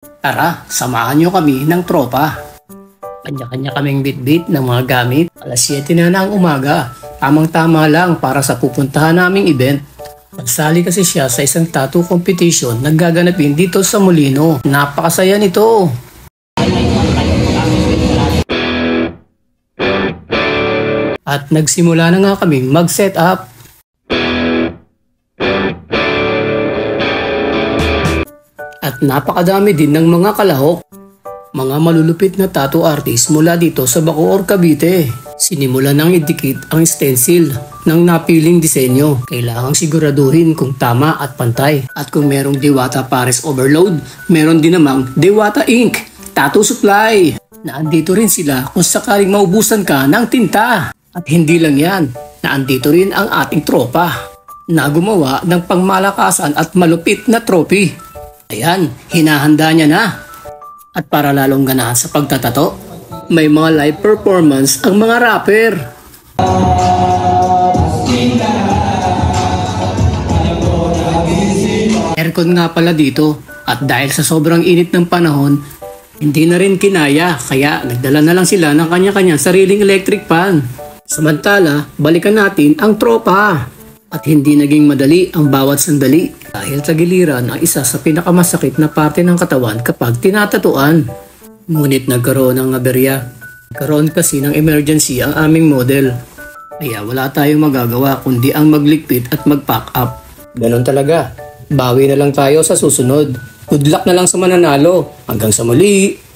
Tara, samahan nyo kami ng tropa. Kanya-kanya kaming bitbit ng mga gamit. Alas 7 na ng umaga. Tamang-tama lang para sa pupuntahan naming event. Nagsali kasi siya sa isang tattoo competition na gaganapin dito sa Molino. Napakasaya nito. At nagsimula na nga kaming mag-set up. At napakadami din ng mga kalahok. Mga malulupit na tattoo artist mula dito sa Bacoor, Cavite. Sinimulan ng idikit ang stencil ng napiling disenyo. Kailangang siguraduhin kung tama at pantay. At kung merong Diwata Pares Overload, meron din namang Diwata Ink Tattoo Supply. Naandito rin sila kung sakaling maubusan ka ng tinta. At hindi lang yan, naandito rin ang ating tropa na gumawa ng pangmalakasan at malupit na trophy. Ayan, hinahanda niya na. At para lalong ganahan sa pagtatato, may mga live performance ang mga rapper. Aircon nga pala dito at dahil sa sobrang init ng panahon, hindi na rin kinaya kaya nagdala na lang sila ng kanya-kanyang sariling electric fan. Samantala, balikan natin ang tropa. At hindi naging madali ang bawat sandali dahil tagiliran ang isa sa pinakamasakit na parte ng katawan kapag tinatatuan. Ngunit nagkaroon ng aberya. Nagkaroon kasi ng emergency ang aming model. Kaya wala tayong magagawa kundi ang maglikpit at mag-pack up. Ganon talaga. Bawi na lang tayo sa susunod. Good luck na lang sa mananalo. Hanggang sa muli!